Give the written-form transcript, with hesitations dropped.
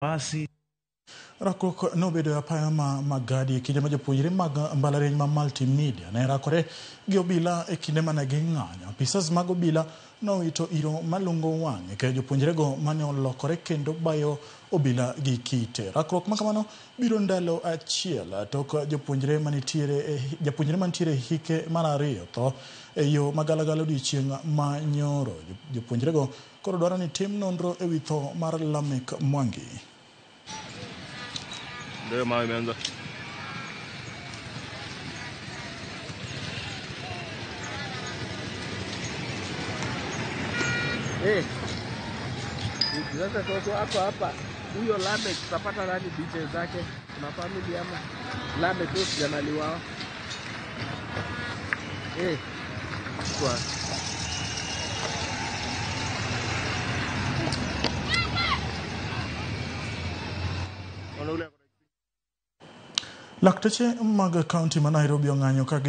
Basi Rakruok nobedo apaya magadi e kinde ma jopuonjre mag mbalariany ma multimedia ne rakore gi obila e kinde mane ging'anyo. Apisas mag obila nowito iro malungo wang' ke jopuonjrego mane olokore kendo bayo obila gi kite. Rakruok ma kamano biro ndalo achiel tok japuonjre mantiere hike mar ariyo tho e yo magalagala odiechieng' ma nyoro. Jopuonjrego koro dwaro ni tim nonro e wi tho mar Lamek Mwangi. ndio mawe imeanza. Sasa toto hapa huyo Lamek tutapata nani details zake? Kuna family ama Lamek tu sijanaliwao. Kwa Lakteche mag kaunti ma Nairobi ong'anyo ka